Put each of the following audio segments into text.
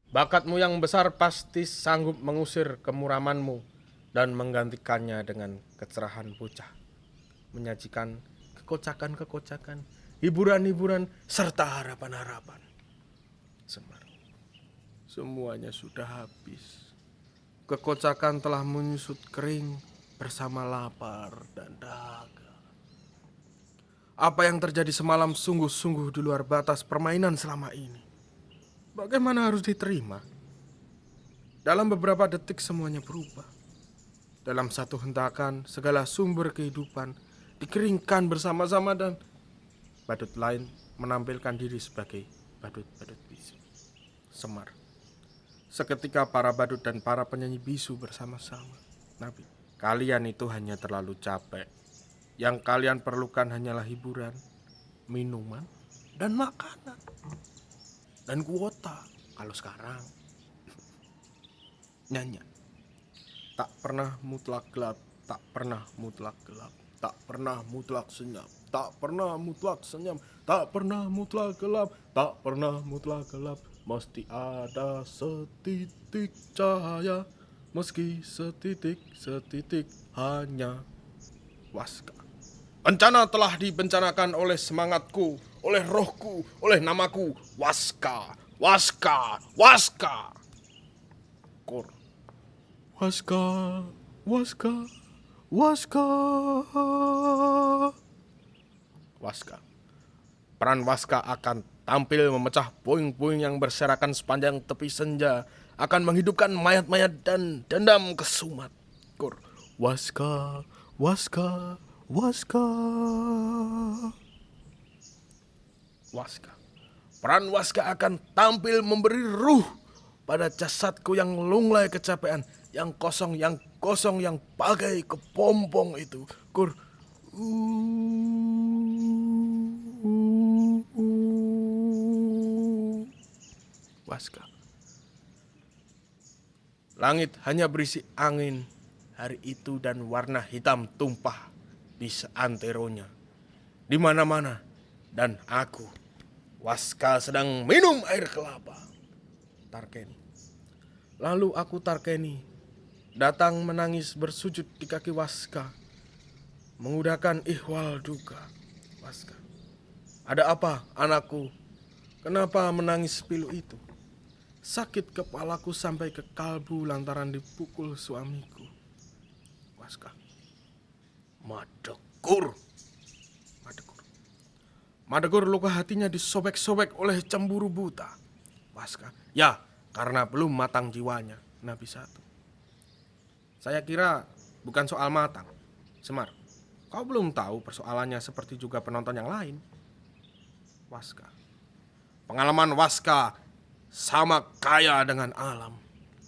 Bakatmu yang besar pasti sanggup mengusir kemuramanmu dan menggantikannya dengan kecerahan bocah. Menyajikan kekocakan-kekocakan, hiburan-hiburan, serta harapan-harapan. Semar, semuanya sudah habis. Kekocakan telah menyusut kering bersama lapar dan dahaga. Apa yang terjadi semalam sungguh-sungguh di luar batas permainan selama ini. Bagaimana harus diterima? Dalam beberapa detik semuanya berubah. Dalam satu hentakan segala sumber kehidupan dikeringkan bersama-sama dan badut lain menampilkan diri sebagai badut-badut bisu. Semar. Seketika para badut dan para penyanyi bisu bersama-sama. Nabi, kalian itu hanya terlalu capek. Yang kalian perlukan hanyalah hiburan, minuman, dan makanan. Dan kuota. Kalau sekarang nyanyi. Tak pernah mutlak gelap, tak pernah mutlak gelap, tak pernah mutlak senyap, tak pernah mutlak senyap, tak pernah mutlak gelap, tak pernah mutlak gelap. Mesti ada setitik cahaya, meski setitik hanya waska. Bencana telah dibencanakan oleh semangatku, oleh rohku, oleh namaku. Waska, waska, waska. Kor. Waska, waska, waska. Waska. Peran Waska akan tampil memecah puing-puing yang berserakan sepanjang tepi senja, akan menghidupkan mayat-mayat dan dendam kesumat. Kor. Waska, waska, waska. Waska. Peran Waska akan tampil memberi ruh pada jasadku yang lunglai kecapean, yang kosong, yang bagai kepompong itu. Kur. Waska. Langit hanya berisi angin hari itu dan warna hitam tumpah di seanteronya, di mana-mana, dan aku, Waska, sedang minum air kelapa. Tarkeni. Lalu aku Tarkeni datang menangis bersujud di kaki Waska, mengudahkan ihwal duka. Waska, ada apa anakku? Kenapa menangis pilu itu? Sakit kepalaku sampai ke kalbu lantaran dipukul suamiku. Waska. Madegur. Madegur. Madegur luka hatinya disobek-sobek oleh cemburu buta. Waska. Ya, karena belum matang jiwanya. Nabi 1. Saya kira bukan soal matang. Semar, kau belum tahu persoalannya seperti juga penonton yang lain. Waska. Pengalaman Waska sama kaya dengan alam.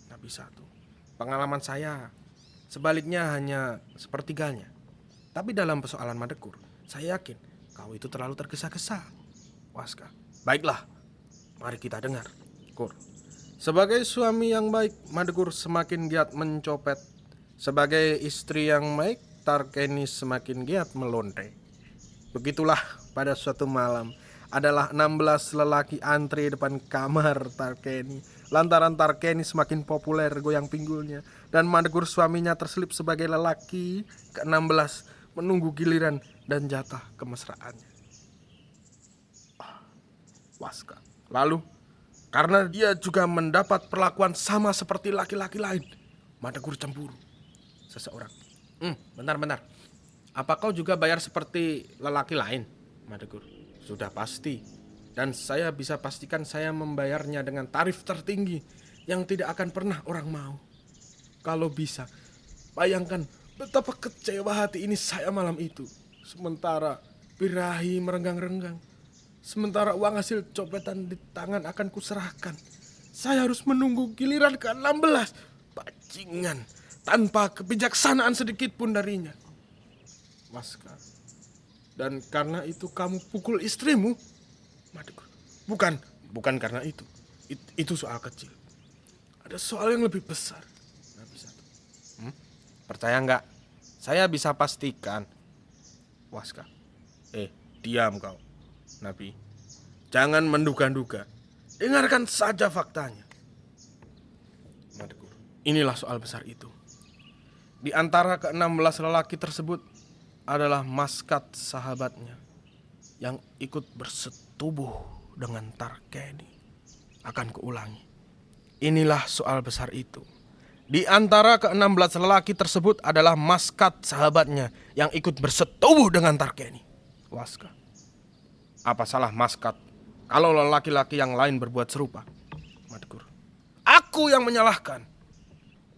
Nabi 1. Pengalaman saya sebaliknya hanya sepertiganya. Tapi dalam persoalan Madegur, saya yakin kau itu terlalu tergesa-gesa. Waska. Baiklah, mari kita dengar. Kur. Sebagai suami yang baik, Madegur semakin giat mencopet. Sebagai istri yang baik, Tarkeni semakin giat melonte. Begitulah pada suatu malam, adalah 16 lelaki antri depan kamar Tarkeni. Lantaran Tarkeni semakin populer goyang pinggulnya, dan Madegur suaminya terselip sebagai lelaki ke-16 menunggu giliran dan jatah kemesraannya. Waska. Lalu, karena dia juga mendapat perlakuan sama seperti laki-laki lain, Madegur cemburu. Seseorang. Benar-benar. Apa kau juga bayar seperti lelaki lain, Madegur? Sudah pasti. Dan saya bisa pastikan saya membayarnya dengan tarif tertinggi yang tidak akan pernah orang mau. Kalau bisa, bayangkan betapa kecewa hati ini saya malam itu. Sementara birahi merenggang-renggang. Sementara uang hasil copetan di tangan akan kuserahkan. Saya harus menunggu giliran ke-16. Bajingan. Tanpa kebijaksanaan sedikit pun darinya. Waska. Dan karena itu kamu pukul istrimu? Madegur. Bukan karena itu. Itu soal kecil. Ada soal yang lebih besar. Nabi 1. Percaya nggak? Saya bisa pastikan. Waska. Diam kau, Nabi. Jangan menduga-duga. Dengarkan saja faktanya. Inilah soal besar itu. Di antara ke-16 lelaki tersebut adalah Maskat sahabatnya yang ikut bersetubuh dengan Tarkeni. Akan kuulangi. Inilah soal besar itu. Di antara ke-16 lelaki tersebut adalah Maskat sahabatnya yang ikut bersetubuh dengan Tarkeni. Waska. Apa salah Maskat kalau lelaki-laki yang lain berbuat serupa? Madkur. Aku yang menyalahkan.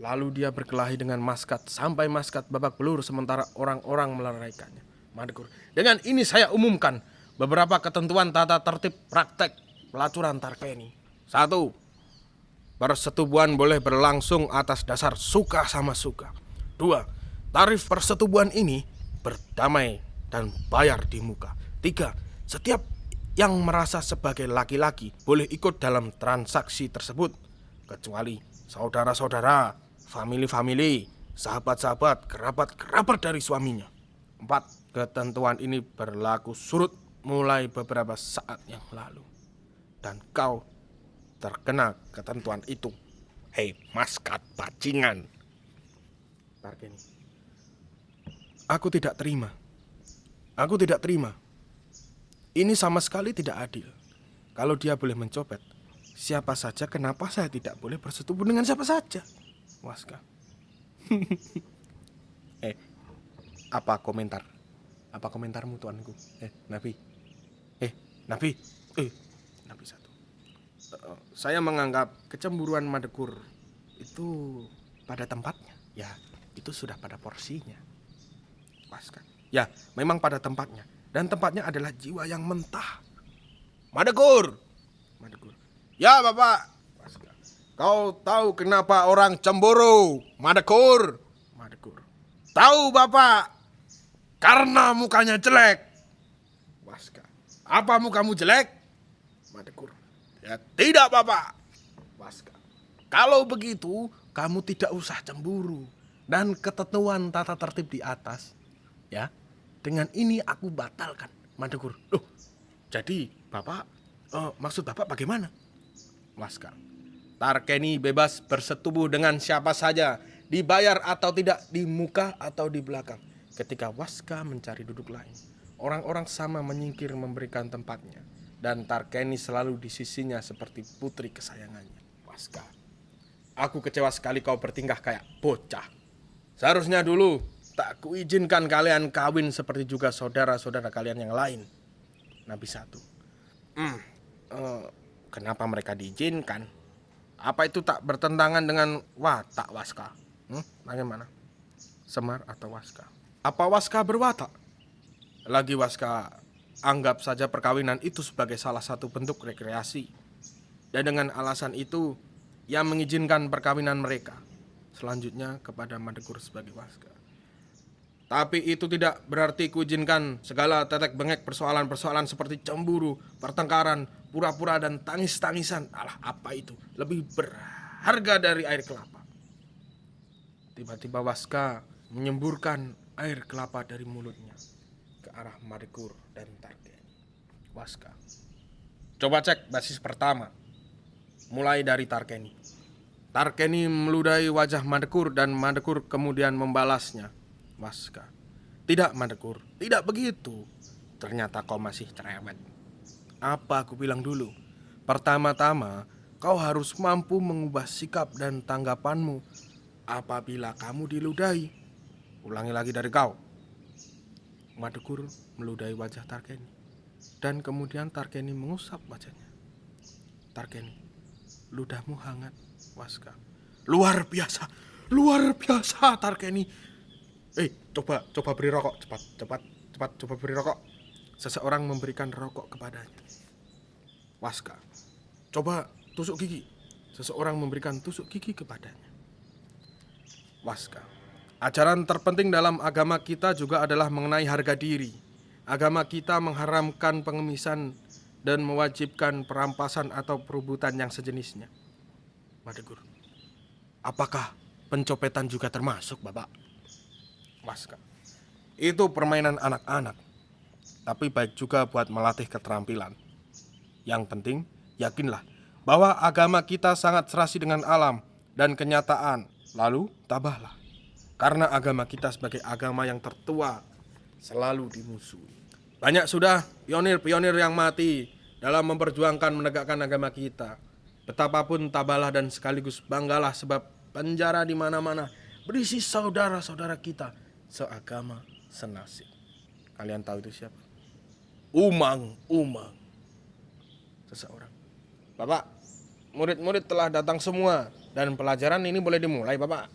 Lalu dia berkelahi dengan Maskat sampai Maskat babak belur sementara orang-orang meleraikannya. Madkur. Dengan ini saya umumkan beberapa ketentuan tata tertib praktek pelacuran Tarkeni. 1. Persetubuhan boleh berlangsung atas dasar suka sama suka. 2. Tarif persetubuhan ini berdamai dan bayar di muka. 3. Setiap yang merasa sebagai laki-laki boleh ikut dalam transaksi tersebut, kecuali saudara-saudara, famili-famili, sahabat-sahabat, kerabat-kerabat dari suaminya. 4. Ketentuan ini berlaku surut mulai beberapa saat yang lalu. Dan kau terkena ketentuan itu. Hei Maskat bajingan. Tarkeni. Aku tidak terima. Aku tidak terima. Ini sama sekali tidak adil. Kalau dia boleh mencopet, siapa saja, kenapa saya tidak boleh bersetubuh dengan siapa saja? Waska. Apa komentar? Apa komentarmu tuanku? Nabi. Nabi. Nabi satu. Saya menganggap kecemburuan Madkur itu pada tempatnya. Ya, itu sudah pada porsinya. Waska. Ya, memang pada tempatnya. Dan tempatnya adalah jiwa yang mentah. Madkur. Ya, Bapak. Waska. Kau tahu kenapa orang cemburu, Madkur? Tahu, Bapak. Karena mukanya jelek. Waska. Apa mukamu jelek? Madkur. Ya, tidak, Bapak. Waska. Kalau begitu, kamu tidak usah cemburu. Dan ketentuan tata tertib di atas, ya, dengan ini aku batalkan, Madkur. Loh, jadi Bapak, maksud Bapak bagaimana? Waska. Tarkeni bebas bersetubuh dengan siapa saja, dibayar atau tidak, di muka atau di belakang. Ketika Waska mencari duduk lain, orang-orang sama menyingkir memberikan tempatnya. Dan Tarkeni selalu di sisinya seperti putri kesayangannya. Waska. Aku kecewa sekali kau bertingkah kayak bocah. Seharusnya dulu tak kuizinkan kalian kawin seperti juga saudara-saudara kalian yang lain. Nabi 1. Kenapa mereka diizinkan? Apa itu tak bertentangan dengan watak Waska? Bagaimana? Semar atau Waska? Apa Waska berwatak? Lagi Waska anggap saja perkawinan itu sebagai salah satu bentuk rekreasi. Dan dengan alasan itu, ia mengizinkan perkawinan mereka. Selanjutnya kepada Madkur sebagai Waska. Tapi itu tidak berarti kuizinkan segala tetek bengek persoalan-persoalan seperti cemburu, pertengkaran, pura-pura dan tangis-tangisan. Alah, apa itu? Lebih berharga dari air kelapa. Tiba-tiba Waska menyemburkan air kelapa dari mulutnya ke arah Madkur dan Tarkeni. Waska. Coba cek basis pertama. Mulai dari Tarkeni. Tarkeni meludahi wajah Madkur dan Madkur kemudian membalasnya. Waska. Tidak, Madkur, tidak begitu. Ternyata kau masih cerewet. Apa aku bilang dulu? Pertama-tama, kau harus mampu mengubah sikap dan tanggapanmu apabila kamu diludahi. Ulangi lagi dari kau. Madkur meludahi wajah Tarkeni. Dan kemudian Tarkeni mengusap wajahnya. Tarkeni, ludahmu hangat, Waska. Luar biasa Tarkeni. Coba beri rokok, cepat coba beri rokok. Seseorang memberikan rokok kepadanya. Waska. Coba tusuk gigi. Seseorang memberikan tusuk gigi kepadanya. Waska. Ajaran terpenting dalam agama kita juga adalah mengenai harga diri. Agama kita mengharamkan pengemisan dan mewajibkan perampasan atau perebutan yang sejenisnya. Madkur. Apakah pencopetan juga termasuk, Bapak? Waska. Itu permainan anak-anak. Tapi baik juga buat melatih keterampilan. Yang penting, yakinlah bahwa agama kita sangat serasi dengan alam dan kenyataan. Lalu tabahlah. Karena agama kita sebagai agama yang tertua selalu dimusuhi. Banyak sudah pionir-pionir yang mati dalam memperjuangkan menegakkan agama kita. Betapapun tabahlah dan sekaligus banggalah sebab penjara di mana-mana berisi saudara-saudara kita seagama senasib. Kalian tahu itu siapa? Umang. Seseorang. Bapak, murid-murid telah datang semua dan pelajaran ini boleh dimulai, Bapak.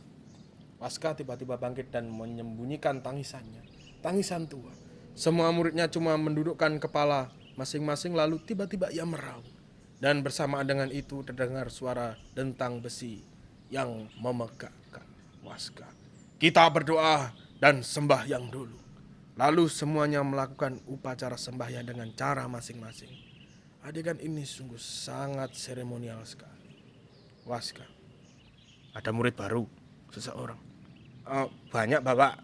Pasca tiba-tiba bangkit dan menyembunyikan tangisannya. Tangisan tua. Semua muridnya cuma mendudukkan kepala masing-masing lalu tiba-tiba ia meraung. Dan bersamaan dengan itu terdengar suara dentang besi yang memegahkan. Waskah, kita berdoa dan sembahyang dulu. Lalu semuanya melakukan upacara sembahyang dengan cara masing-masing. Adegan ini sungguh sangat seremonial sekali. Waskah, ada murid baru, seseorang. Banyak, Bapak.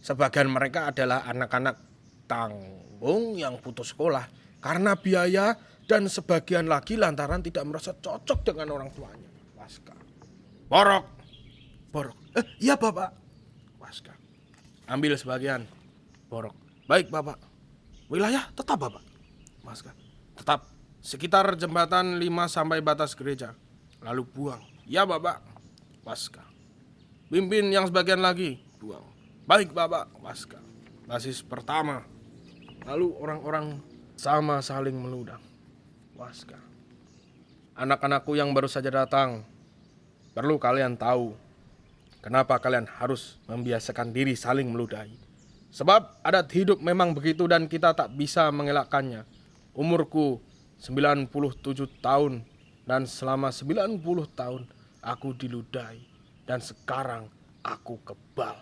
Sebagian mereka adalah anak-anak tanggung yang putus sekolah karena biaya, dan sebagian lagi lantaran tidak merasa cocok dengan orang tuanya. Waskah. Borok. Iya, Bapak. Waskah. Ambil sebagian. Borok. Baik, Bapak. Wilayah tetap, Bapak. Waskah. Tetap sekitar jembatan 5 sampai batas gereja. Lalu buang. Ya, Bapak. Waskah. Pimpin yang sebagian lagi. Buang. Baik, Bapak. Waskah. Basis pertama. Lalu orang-orang sama saling meludang. Waskah. Anak-anakku yang baru saja datang, perlu kalian tahu kenapa kalian harus membiasakan diri saling meludahi. Sebab adat hidup memang begitu dan kita tak bisa mengelakkannya. Umurku 97 tahun dan selama 90 tahun aku diludahi dan sekarang aku kebal.